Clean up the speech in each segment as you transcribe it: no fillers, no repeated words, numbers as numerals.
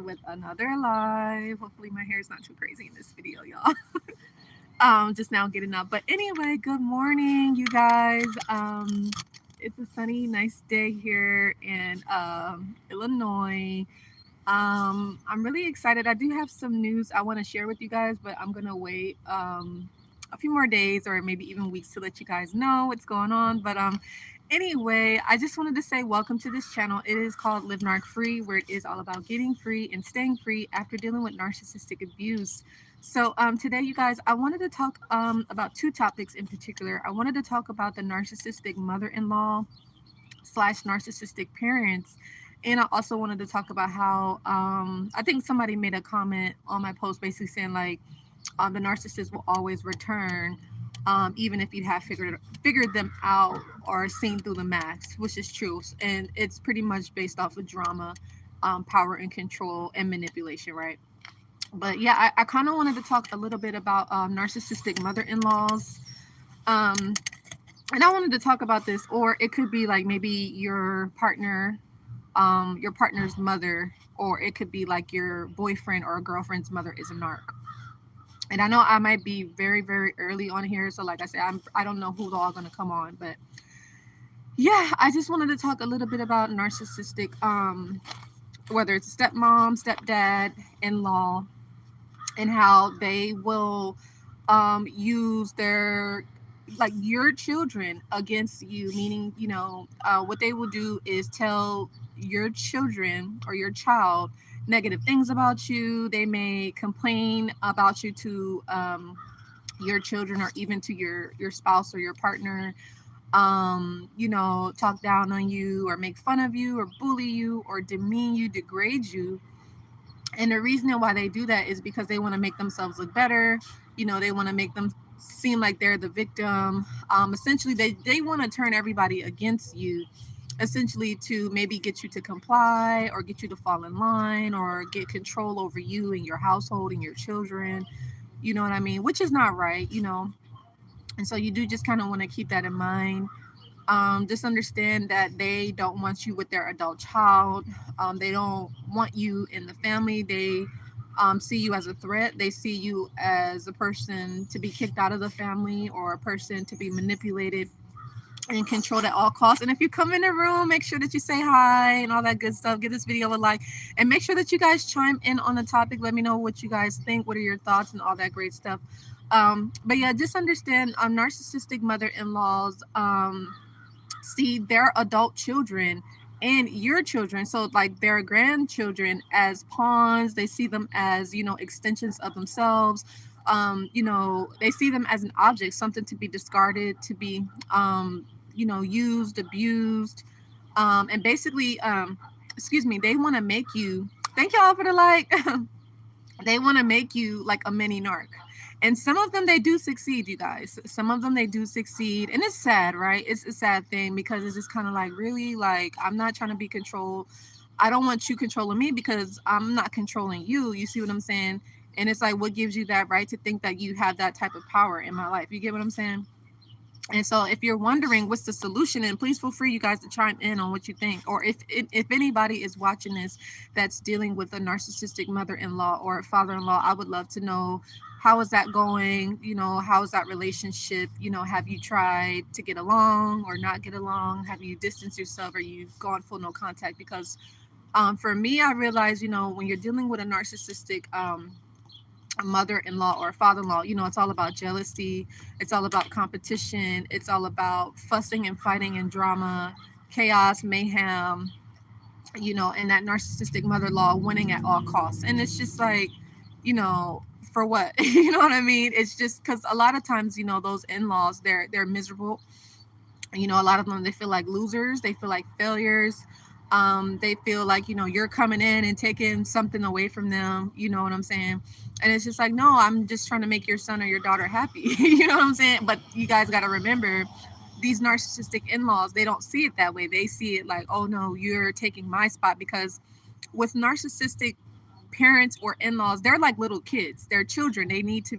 with another live. Hopefully my hair is not too crazy in this video, y'all. Just now getting up. But anyway, good morning, you guys. It's a sunny, nice day here in Illinois. I'm really excited. I do have some news I want to share with you guys, but I'm gonna wait a few more days or maybe even weeks to let you guys know what's going on. But anyway, I just wanted to say welcome to this channel. It is called Live Narc Free, where it is all about getting free and staying free after dealing with narcissistic abuse. So today, you guys, I wanted to talk about two topics in particular. I wanted to talk about the narcissistic mother-in-law slash narcissistic parents. And I also wanted to talk about how I think somebody made a comment on my post basically saying like the narcissist will always return, even if you have figured them out or seen through the mask, which is true. And it's pretty much based off of drama, power and control and manipulation, right? But yeah, I kind of wanted to talk a little bit about narcissistic mother-in-laws. Um, and I wanted to talk about this, or it could be like maybe your partner's mother, or it could be like your boyfriend or girlfriend's mother is a narc. And I know I might be very, very early on here, so like I said, I don't know who's all gonna come on, but yeah, I just wanted to talk a little bit about narcissistic, whether it's stepmom, stepdad, in-law, and how they will use their like your children against you, meaning what they will do is tell your children or your child negative things about you. They may complain about you to your children or even to your spouse or your partner, talk down on you or make fun of you or bully you or demean you, degrade you. And the reason why they do that is because they want to make themselves look better. They want to make them seem like they're the victim. Essentially, they want to turn everybody against you, essentially to maybe get you to comply or get you to fall in line or get control over you and your household and your children. You know what I mean? Which is not right. And so you do just kind of want to keep that in mind. Just understand that they don't want you with their adult child. They don't want you in the family. They see you as a threat. They see you as a person to be kicked out of the family or a person to be manipulated and controlled at all costs. And if you come in the room, make sure that you say hi and all that good stuff. Give this video a like and make sure that you guys chime in on the topic. Let me know what you guys think. What are your thoughts and all that great stuff. But yeah, just understand narcissistic mother-in-laws see their adult children and your children, so like their grandchildren, as pawns. They see them as extensions of themselves. They see them as an object, something to be discarded, to be used, abused, and basically excuse me, they want to make you, thank y'all for the like. They want to make you like a mini narc. And some of them they do succeed, you guys. Some of them they do succeed. And it's sad, right? It's a sad thing because it's just kind of like, really, like, I'm not trying to be controlled. I don't want you controlling me because I'm not controlling you. You see what I'm saying? And it's like, what gives you that right to think that you have that type of power in my life? You get what I'm saying? And so if you're wondering what's the solution, and please feel free, you guys, to chime in on what you think. Or if anybody is watching this that's dealing with a narcissistic mother-in-law or father-in-law, I would love to know, how is that going? How is that relationship? Have you tried to get along or not get along? Have you distanced yourself or you've gone full no contact? Because for me, I realize, when you're dealing with a narcissistic a mother-in-law or a father-in-law, it's all about jealousy. It's all about competition. It's all about fussing and fighting and drama, chaos, mayhem, and that narcissistic mother-in-law winning at all costs. And it's just like, for what? You know what I mean? It's just because a lot of times, those in-laws, they're miserable. A lot of them, they feel like losers. They feel like failures. They feel like, you're coming in and taking something away from them. You know what I'm saying? And it's just like, no, I'm just trying to make your son or your daughter happy. You know what I'm saying? But you guys got to remember, these narcissistic in-laws, they don't see it that way. They see it like, oh no, you're taking my spot. Because with narcissistic parents or in-laws, they're like little kids. They're children. They need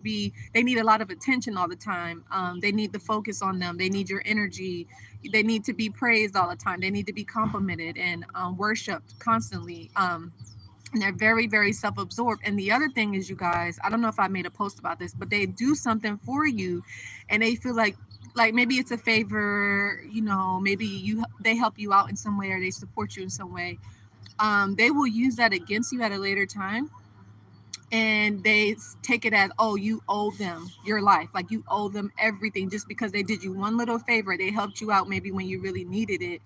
a lot of attention all the time. They need the focus on them. They need your energy. They need to be praised all the time. They need to be complimented and worshiped constantly. and they're very, very self-absorbed. And the other thing is, you guys, I don't know if I made a post about this, but they do something for you and they feel like maybe it's a favor, maybe they help you out in some way or they support you in some way. They will use that against you at a later time, and they take it as, oh, you owe them your life, like you owe them everything just because they did you one little favor, they helped you out maybe when you really needed it.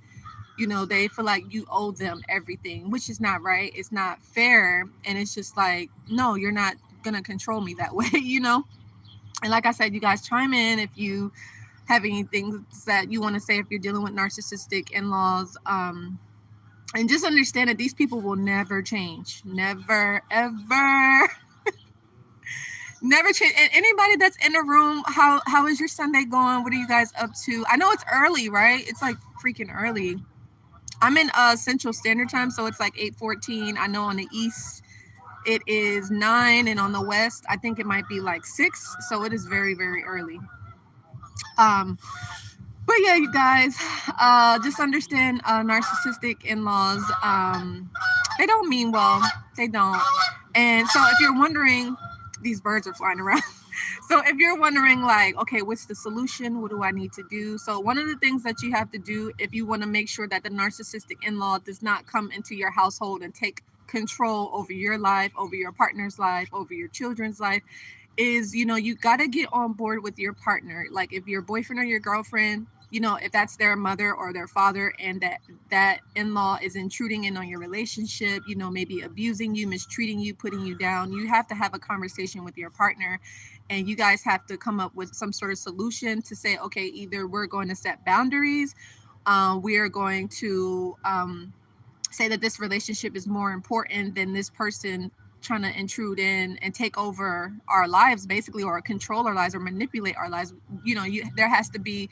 They feel like you owe them everything, which is not right. It's not fair. And it's just like, no, you're not going to control me that way. And like I said, you guys chime in if you have anything that you want to say if you're dealing with narcissistic in-laws. And just understand that these people will never change. Never, ever. Never change. And anybody that's in the room, how is your Sunday going? What are you guys up to? I know it's early, right? It's like freaking early. I'm in Central Standard Time, so it's like 8:14. I know on the East it is 9, and on the West I think it might be like 6. So it is very, very early. But yeah, you guys, just understand narcissistic in-laws. They don't mean well. They don't. And so if you're wondering, these birds are flying around. So if you're wondering, like, okay, what's the solution? What do I need to do? So one of the things that you have to do if you want to make sure that the narcissistic in-law does not come into your household and take control over your life, over your partner's life, over your children's life, is, you got to get on board with your partner. Like if your boyfriend or your girlfriend, if that's their mother or their father, and that in-law is intruding in on your relationship, maybe abusing you, mistreating you, putting you down, you have to have a conversation with your partner, and you guys have to come up with some sort of solution to say, okay, either we're going to set boundaries, we are going to say that this relationship is more important than this person trying to intrude in and take over our lives, basically, or control our lives or manipulate our lives. There has to be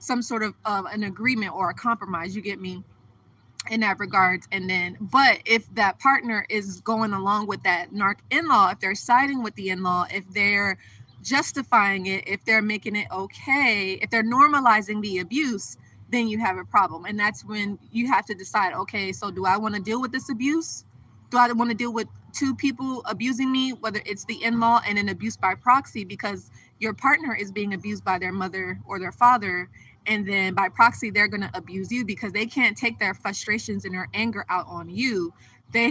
some sort of an agreement or a compromise, you get me, in that regards. And then, but if that partner is going along with that narc in-law, if they're siding with the in-law, if they're justifying it, if they're making it okay, if they're normalizing the abuse, then you have a problem. And that's when you have to decide, okay, so do I want to deal with this abuse? Do I want to deal with two people abusing me, whether it's the in-law and an abuse by proxy, because your partner is being abused by their mother or their father, and then by proxy they're going to abuse you because they can't take their frustrations and their anger out on you.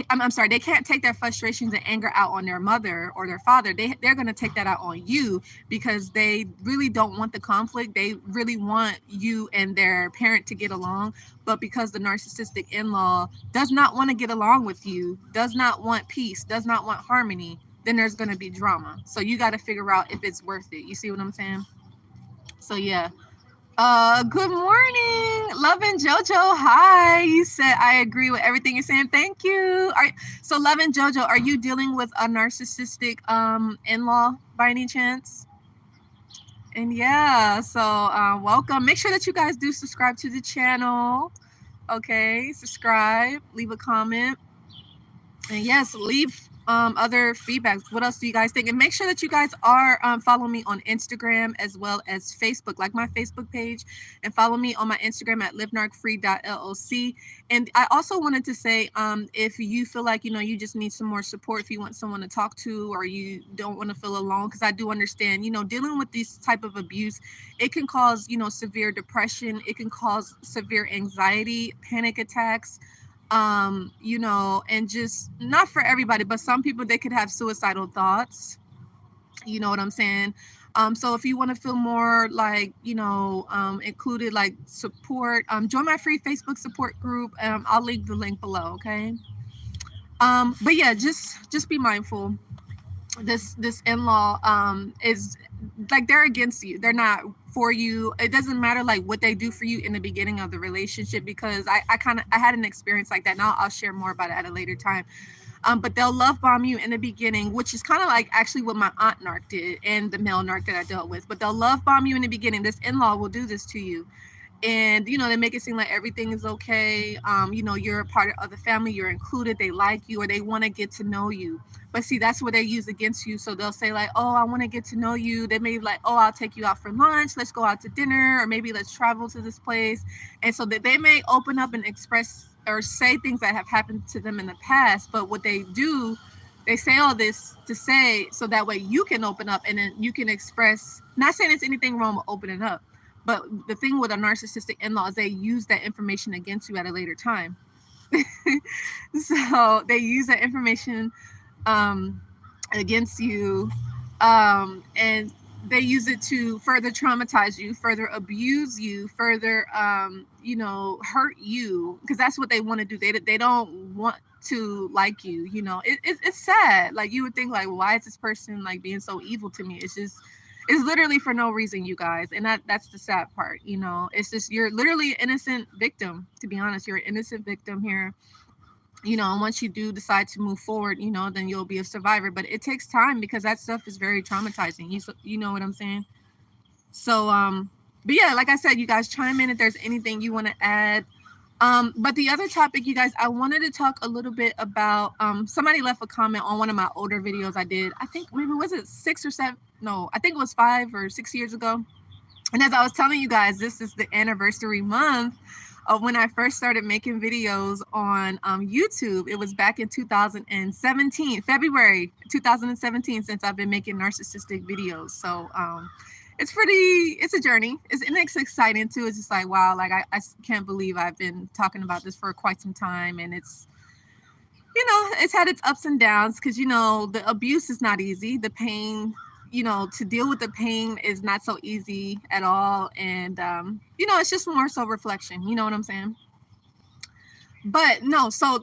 I'm sorry, they can't take their frustrations and anger out on their mother or their father. They're going to take that out on you because they really don't want the conflict. They really want you and their parent to get along. But because the narcissistic in-law does not want to get along with you, does not want peace, does not want harmony, then there's going to be drama. So you got to figure out if it's worth it. You see what I'm saying? So yeah. Good morning, Love and Jojo. Hi. You said I agree with everything you're saying. Thank you. So Love and Jojo, are you dealing with a narcissistic in-law by any chance? And yeah, so welcome. Make sure that you guys do subscribe to the channel. Okay, subscribe, leave a comment, and yes, leave other feedbacks. What else do you guys think? And make sure that you guys are follow me on Instagram as well as Facebook, like my Facebook page, and follow me on my Instagram at livenarcfree.loc. And I also wanted to say, if you feel like you just need some more support, if you want someone to talk to, or you don't want to feel alone, because I do understand, dealing with this type of abuse, it can cause severe depression, it can cause severe anxiety, panic attacks, and just not for everybody, but some people, they could have suicidal thoughts. You know what I'm saying? So if you want to feel more like, included, like support, join my free Facebook support group. I'll leave the link below. Okay. But yeah, just be mindful. This in-law is like, they're against you. They're not for you. It doesn't matter like what they do for you in the beginning of the relationship, because I had an experience like that. Now I'll share more about it at a later time. But they'll love bomb you in the beginning, which is kind of like actually what my aunt narc did and the male narc that I dealt with. But they'll love bomb you in the beginning. This in-law will do this to you. And, they make it seem like everything is okay. You're a part of the family, you're included, they like you, or they want to get to know you. But see, that's what they use against you. So they'll say like, oh, I want to get to know you. They may like, oh, I'll take you out for lunch. Let's go out to dinner, or maybe let's travel to this place. And so that they may open up and express or say things that have happened to them in the past. But what they do, they say all this to say so that way you can open up and then you can express. Not saying it's anything wrong with opening up, but the thing with a narcissistic in-law is they use that information against you at a later time. So they use that information against you, and they use it to further traumatize you, further abuse you, further hurt you, because that's what they want to do. They don't want to like you. It's sad. Like, you would think, like, why is this person like being so evil to me? It's literally for no reason, you guys. And that's the sad part. It's just, you're literally an innocent victim. To be honest, you're an innocent victim here. And once you do decide to move forward, then you'll be a survivor. But it takes time, because that stuff is very traumatizing. You know what I'm saying? So, but yeah, like I said, you guys chime in if there's anything you want to add. But the other topic, you guys, I wanted to talk a little bit about, somebody left a comment on one of my older videos I did. I think maybe, was it 6 or 7? No, I think it was 5 or 6 years ago. And as I was telling you guys, this is the anniversary month of when I first started making videos on YouTube. It was back in 2017, February 2017, since I've been making narcissistic videos. So it's a journey. And it's exciting too. It's just like, wow, like I can't believe I've been talking about this for quite some time. And it's, it's had its ups and downs, because, the abuse is not easy. The pain, to deal with the pain is not so easy at all. And, it's just more so reflection. You know what I'm saying? But no, so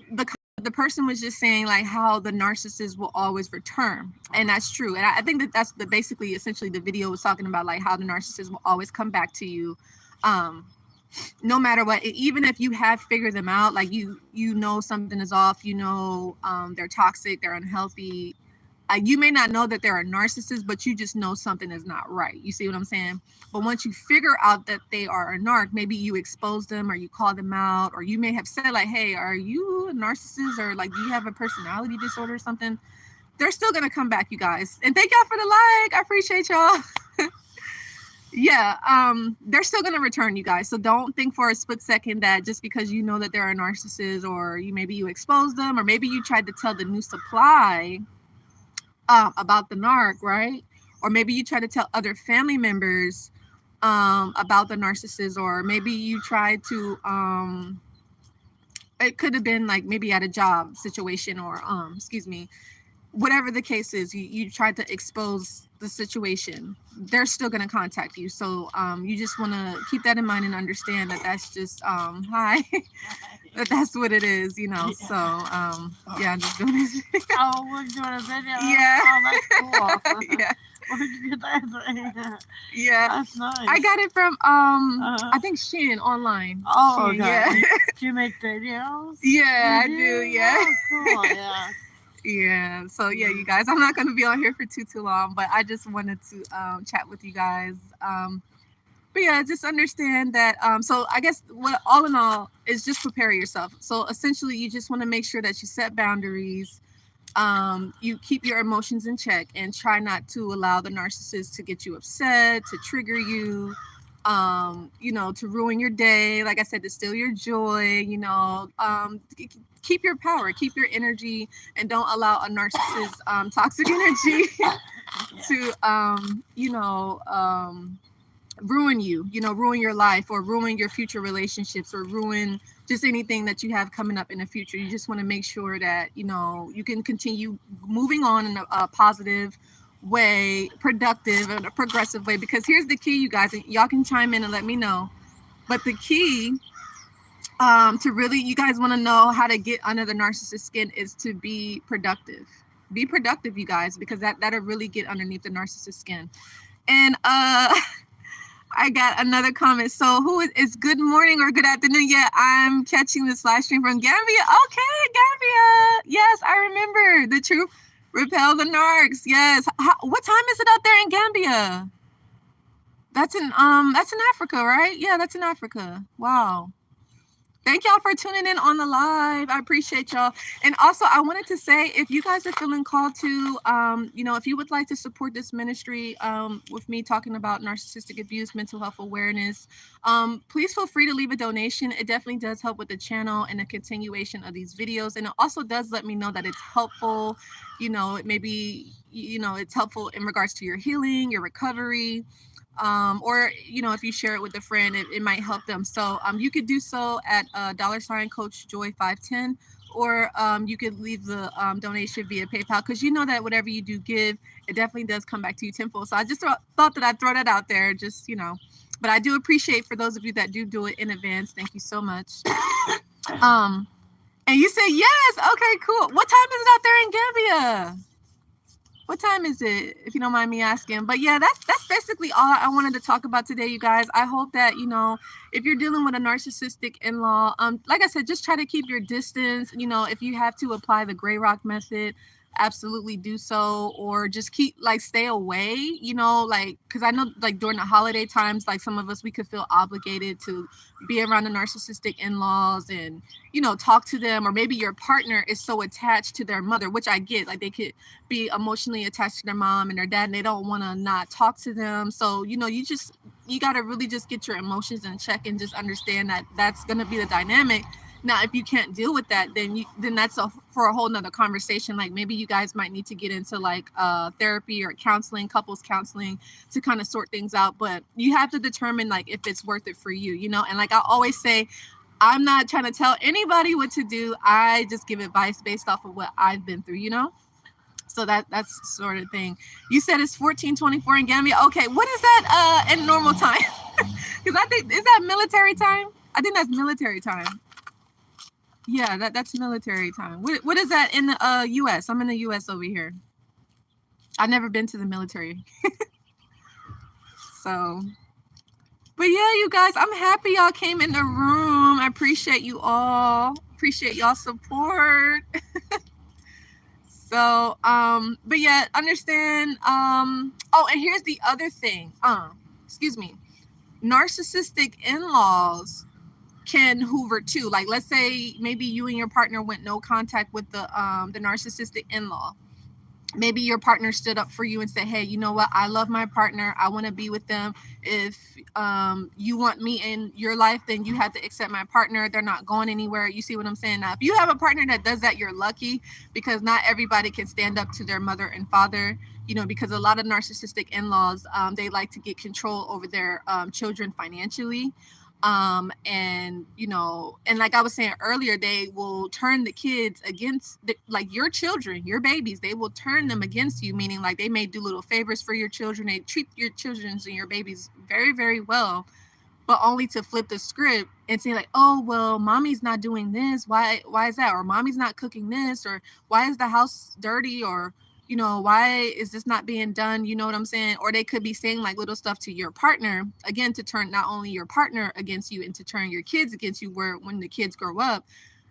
the person was just saying, like, how the narcissist will always return. And that's true. And I think that's basically, essentially, the video was talking about, like, how the narcissist will always come back to you. No matter what, even if you have figured them out, like, you know something is off, they're toxic, they're unhealthy. You may not know that they're a narcissist, but you just know something is not right. You see what I'm saying? But once you figure out that they are a narc, maybe you expose them, or you call them out, or you may have said, like, hey, are you a narcissist? Or, like, do you have a personality disorder or something? They're still going to come back, you guys. And thank y'all for the like. I appreciate y'all. Yeah, they're still going to return, you guys. So don't think for a split second that just because you know that they're a narcissist, or maybe you exposed them, or maybe you tried to tell the new supply about the narc, right? Or maybe you try to tell other family members about the narcissist, or maybe you tried to, it could have been like maybe at a job situation, or whatever the case is, you tried to expose the situation. They're still going to contact you. So you just want to keep that in mind and understand that that's just hi. That's what it is, Yeah. So yeah, I'm just doing this. Oh, we're doing a video. Yeah. Oh, that's cool. Yeah. Where'd you get that? Yeah. That's nice. I got it from I think Shin online. Oh, Shin, okay. yeah. Do you make videos? Yeah, I You do, yeah. Oh, cool. Yeah. Yeah. So yeah, you guys, I'm not gonna be on here for too long, but I just wanted to chat with you guys. But yeah, just understand that. So I guess what all in all is just prepare yourself. So essentially, you just want to make sure that you set boundaries. You keep your emotions in check, and try not to allow the narcissist to get you upset, to trigger you, to ruin your day. Like I said, to steal your joy. Keep your power, keep your energy, and don't allow a narcissist toxic energy to ruin you, ruin your life, or ruin your future relationships, or ruin just anything that you have coming up in the future. You just want to make sure that, you can continue moving on in a positive way, productive and a progressive way. Because here's the key, you guys, and y'all can chime in and let me know. But the key to really, you guys want to know how to get under the narcissist skin is to be productive. Be productive, you guys, because that'll really get underneath the narcissist skin. And I got another comment. So who is good morning or good afternoon? Yeah, I'm catching this live stream from Gambia. Okay, Gambia. Yes, I remember. The truth repel the narcs. Yes. What time is it out there in Gambia? That's in Africa, right? Yeah, that's in Africa. Wow. Thank y'all for tuning in on the live. I appreciate y'all. And also, I wanted to say, if you guys are feeling called to, if you would like to support this ministry with me talking about narcissistic abuse, mental health awareness, please feel free to leave a donation. It definitely does help with the channel and the continuation of these videos. And it also does let me know that it's helpful. It may be, it's helpful in regards to your healing, your recovery, or if you share it with a friend, it might help them. So you could do so at $Coach Joy 510, or you could leave the donation via PayPal, because that whatever you do give, it definitely does come back to you tenfold. So I just thought that I'd throw that out there, just but I do appreciate, for those of you that do it in advance, thank you so much. And you say yes. Okay, cool. What time is it out there in Gambia? What time is it, if you don't mind me asking? But yeah, that's basically all I wanted to talk about today, you guys. I hope that, if you're dealing with a narcissistic in-law, like I said, just try to keep your distance. If you have to apply the gray rock method, absolutely do so, or just stay away, because I know, during the holiday times, some of us, we could feel obligated to be around the narcissistic in-laws and talk to them, or maybe your partner is so attached to their mother, which I get, they could be emotionally attached to their mom and their dad, and they don't want to not talk to them. So you got to really just get your emotions in check and just understand that that's going to be the dynamic. Now, if you can't deal with that, then that's for a whole nother conversation. Maybe you guys might need to get into therapy or counseling, couples counseling, to kind of sort things out. But you have to determine if it's worth it for you, And I always say, I'm not trying to tell anybody what to do. I just give advice based off of what I've been through, So that's sort of thing. You said it's 14:24 in Gambia. Okay, what is that in normal time? Because I think, is that military time? I think that's military time. Yeah, that's military time. What is that in the U.S.? I'm in the U.S. over here. I've never been to the military. So, but yeah, you guys, I'm happy y'all came in the room. I appreciate you all. Appreciate y'all support. So, but yeah, understand. And here's the other thing. Excuse me. Narcissistic in-laws can hoover too. Let's say maybe you and your partner went no contact with the narcissistic in-law. Maybe your partner stood up for you and said, hey, you know what? I love my partner. I want to be with them. If you want me in your life, then you have to accept my partner. They're not going anywhere. You see what I'm saying? Now, if you have a partner that does that, you're lucky, because not everybody can stand up to their mother and father, because a lot of narcissistic in-laws, they like to get control over their children financially. And like I was saying earlier, they will turn the kids against your children, your babies. They will turn them against you, meaning they may do little favors for your children. They treat your children and your babies very, very well, but only to flip the script and say oh, well, mommy's not doing this. Why is that? Or mommy's not cooking this, or why is the house dirty, or why is this not being done? You know what I'm saying? Or they could be saying little stuff to your partner, again, to turn not only your partner against you and to turn your kids against you, where when the kids grow up,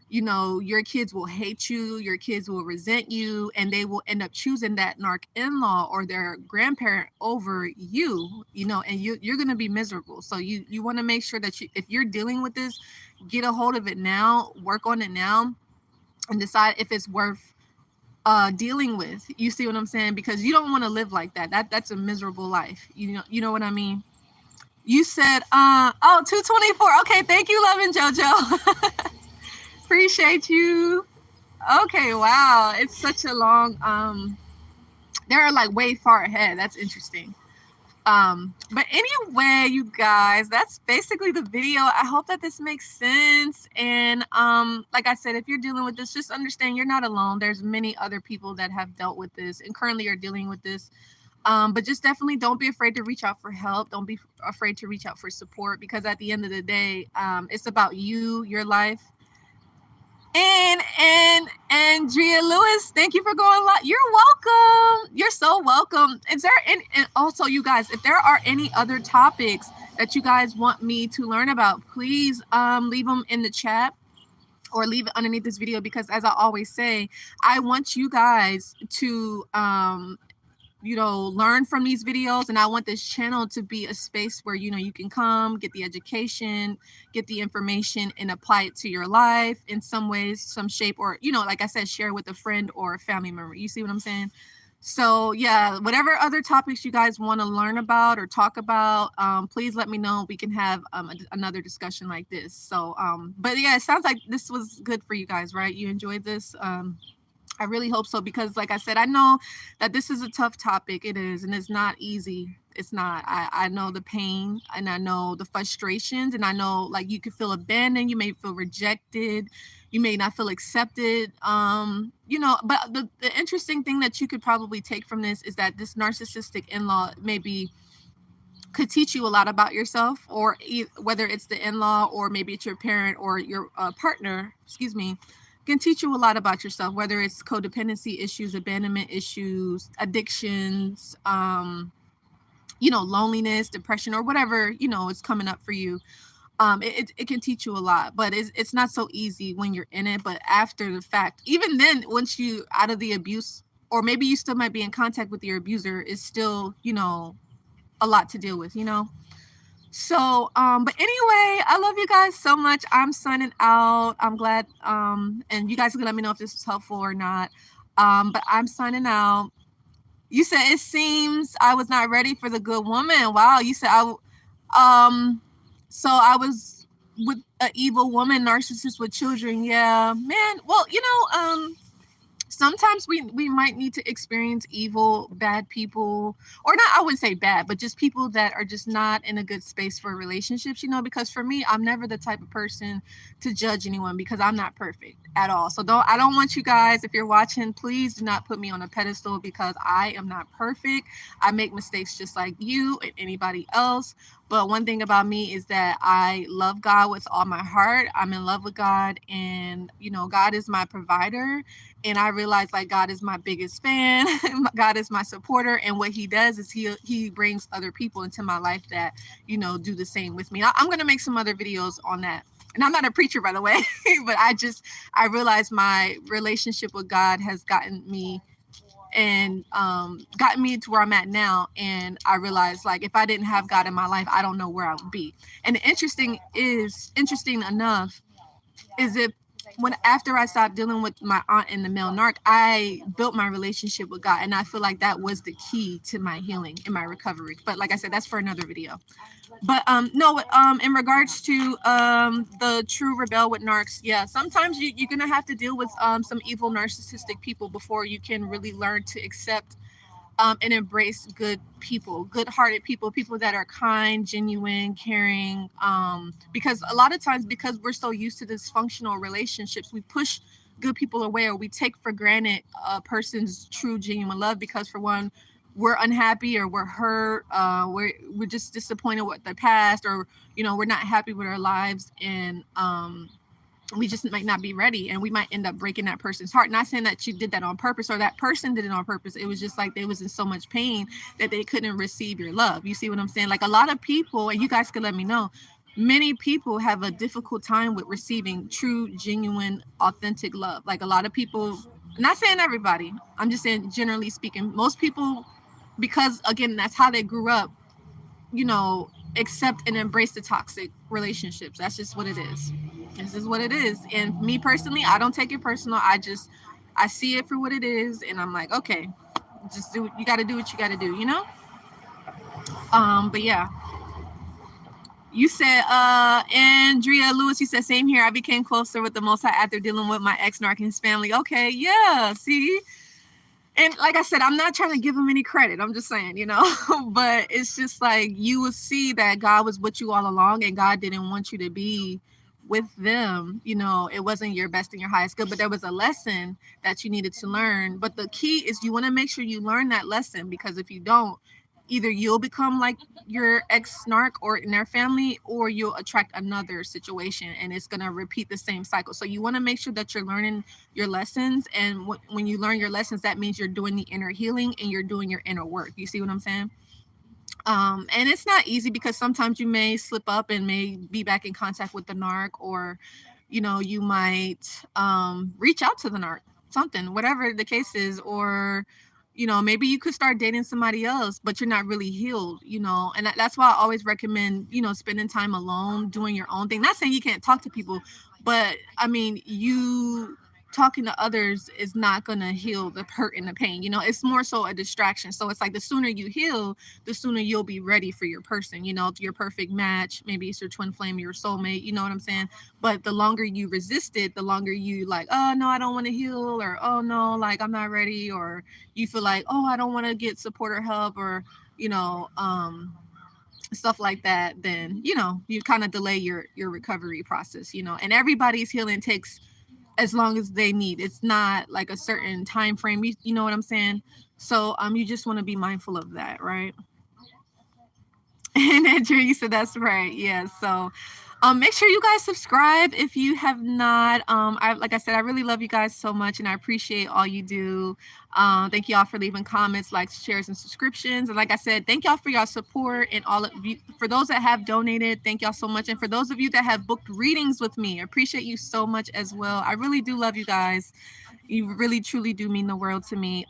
your kids will hate you, your kids will resent you, and they will end up choosing that narc in-law or their grandparent over you, and you're going to be miserable. So you want to make sure that if you're dealing with this, get a hold of it now, work on it now, and decide if it's worth dealing with. You see what I'm saying? Because you don't want to live like that. That's a miserable life. You know what I mean? You said 224. Okay, thank you, Love and JoJo. Appreciate you. Okay, wow. It's such a long they're way far ahead. That's interesting. But anyway, you guys, that's basically the video. I hope that this makes sense. And like I said, if you're dealing with this, just understand you're not alone. There's many other people that have dealt with this and currently are dealing with this. But just definitely don't be afraid to reach out for help. Don't be afraid to reach out for support, because at the end of the day, it's about you, your life. And Andrea Lewis, thank you for going live. You're welcome. You're so welcome. Is there any, and also, you guys, if there are any other topics that you guys want me to learn about, please leave them in the chat or leave it underneath this video, because as I always say, I want you guys to learn from these videos, and I want this channel to be a space where you can come get the education, get the information, and apply it to your life in some ways, some shape, or like I said, share with a friend or a family member. You see what I'm saying? So yeah, whatever other topics you guys want to learn about or talk about, please let me know. We can have another discussion like this. So but yeah, it sounds like this was good for you guys, right? You enjoyed this. I really hope so, because like I said, I know that this is a tough topic. It is, and it's not easy. It's not. I know the pain, and I know the frustrations, and I know, like, you could feel abandoned, you may feel rejected, you may not feel accepted. But the interesting thing that you could probably take from this is that this narcissistic in-law maybe could teach you a lot about yourself, or whether it's the in-law, or maybe it's your parent or your partner, excuse me, can teach you a lot about yourself, whether it's codependency issues, abandonment issues, addictions, loneliness, depression, or whatever, is coming up for you. It can teach you a lot, but it's not so easy when you're in it. But after the fact, even then, once you out of the abuse, or maybe you still might be in contact with your abuser, is still, a lot to deal with, So, but anyway, I love you guys so much. I'm signing out. I'm glad, and you guys can let me know if this was helpful or not. But I'm signing out. You said it seems I was not ready for the good woman. Wow, you said so I was with an evil woman, narcissist with children. Yeah, man. Well, sometimes we might need to experience evil, bad people, or not, I wouldn't say bad, but just people that are just not in a good space for relationships, because for me, I'm never the type of person to judge anyone, because I'm not perfect at all. So I don't want you guys, if you're watching, please do not put me on a pedestal, because I am not perfect. I make mistakes just like you and anybody else. But one thing about me is that I love God with all my heart. I'm in love with God, and God is my provider. And I realized, like, God is my biggest fan. God is my supporter, and what He does is He brings other people into my life that do the same with me. I'm gonna make some other videos on that. And I'm not a preacher, by the way, but I realized my relationship with God has gotten me to where I'm at now. And I realized, like, if I didn't have God in my life, I don't know where I would be. And interesting enough is if when after I stopped dealing with my aunt and the male narc, I built my relationship with God, and I feel like that was the key to my healing and my recovery. But like I said, that's for another video. But no, in regards to the true rebel with narcs, yeah, sometimes you're gonna have to deal with some evil narcissistic people before you can really learn to accept and embrace good people, good-hearted people, people that are kind, genuine, caring. Because a lot of times, because we're so used to dysfunctional relationships, we push good people away, or we take for granted a person's true, genuine love, because for one, we're unhappy, or we're hurt, we're just disappointed with the past, or we're not happy with our lives, and we just might not be ready, and we might end up breaking that person's heart. Not saying that you did that on purpose, or that person did it on purpose. It was just like they was in so much pain that they couldn't receive your love. You see what I'm saying? Like, a lot of people, and you guys could let me know, many people have a difficult time with receiving true, genuine, authentic love. Like, a lot of people, not saying everybody, I'm just saying generally speaking, most people, because again, that's how they grew up, accept and embrace the toxic relationships. That's just what it is. This is what it is. And me personally, I don't take it personal. I see it for what it is, and I'm like, okay, just do, you got to do what you got to do, But yeah, you said, Andrea Lewis, you said, same here. I became closer with the Most High after dealing with my ex-narc and his family. Okay, yeah, see? And like I said, I'm not trying to give him any credit. I'm just saying, but it's just like, you will see that God was with you all along, and God didn't want you to be with them. It wasn't your best and your highest good, but there was a lesson that you needed to learn. But the key is you want to make sure you learn that lesson, because if you don't, either you'll become like your ex-narc or in their family, or you'll attract another situation, and it's going to repeat the same cycle. So you want to make sure that you're learning your lessons, and when you learn your lessons, that means you're doing the inner healing and you're doing your inner work. You see what I'm saying? And it's not easy, because sometimes you may slip up and may be back in contact with the narc, or you might reach out to the narc, something, whatever the case is, or You know, maybe you could start dating somebody else, but you're not really healed, you know. And that's why I always recommend, you know, spending time alone, doing your own thing. Not saying you can't talk to people, but I mean, you talking to others is not going to heal the hurt and the pain. You know, it's more so a distraction. So it's like the sooner you heal, the sooner you'll be ready for your person, you know, your perfect match. Maybe it's your twin flame, your soulmate, you know what I'm saying? But the longer you resist it, the longer you like, oh no, I don't want to heal, or oh no, like I'm not ready, or you feel like, oh, I don't want to get support or help, or you know, stuff like that, then you know you kind of delay your recovery process, you know. And everybody's healing takes as long as they need. It's not like a certain time frame. You know what I'm saying? So you just want to be mindful of that, right? And Andrew, you said that's right. Yeah. So make sure you guys subscribe if you have not. I like I said, I really love you guys so much, and I appreciate all you do. Thank y'all for leaving comments, likes, shares, and subscriptions. And like I said, thank y'all for your support, and all of you, for those that have donated, thank y'all so much. And for those of you that have booked readings with me, I appreciate you so much as well. I really do love you guys. You really truly do mean the world to me.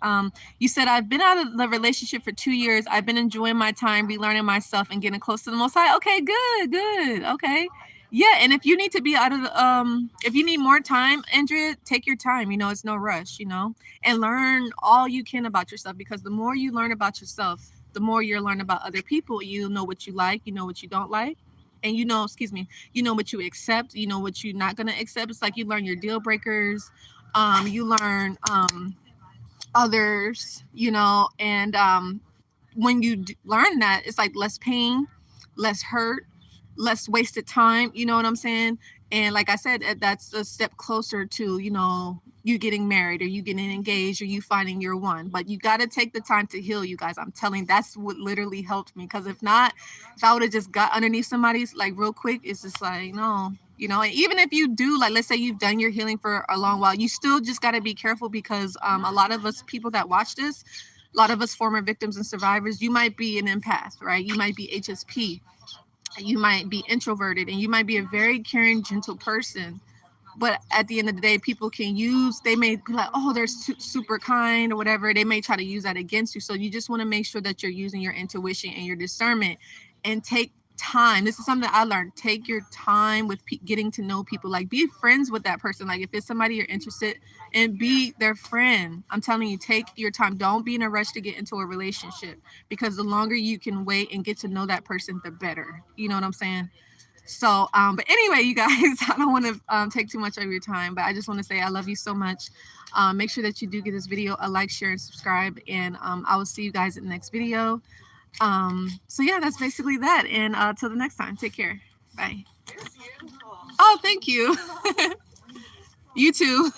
You said, I've been out of the relationship for 2 years. I've been enjoying my time, relearning myself, and getting close to the Most High. Okay, good, good. Okay. Yeah, and if you need to be out of the if you need more time, Andrea, take your time. You know, it's no rush, you know, and learn all you can about yourself, because the more you learn about yourself, the more you'll learn about other people. You know what you like, you know what you don't like. And you know, excuse me, you know what you accept, you know what you're not gonna accept. It's like you learn your deal breakers, you learn others, you know. And when you learn that, it's like less pain, less hurt, less wasted time, you know what I'm saying? And like I said, that's a step closer to, you know, you getting married, or you getting engaged, or you finding your one. But you got to take the time to heal, you guys. I'm telling, that's what literally helped me. Because if not, if I would have just got underneath somebody's like real quick, it's just like, no, you know. And even if you do, like, let's say you've done your healing for a long while, you still just got to be careful, because a lot of us people that watch this, a lot of us former victims and survivors, you might be an empath, right? You might be HSP, you might be introverted, and you might be a very caring, gentle person. But at the end of the day, people can use, they may be like, oh, they're super kind or whatever. They may try to use that against you. So you just want to make sure that you're using your intuition and your discernment, and take time. This is something that I learned. Take your time with getting to know people. Like, be friends with that person. Like, if it's somebody you're interested in, be their friend. I'm telling you, take your time. Don't be in a rush to get into a relationship, because the longer you can wait and get to know that person, the better. You know what I'm saying? So, but anyway, you guys, I don't want to take too much of your time, but I just want to say I love you so much. Make sure that you do give this video a like, share, and subscribe, and I will see you guys in the next video. So yeah, that's basically that, and till the next time, take care. Bye. Oh, thank you. You too.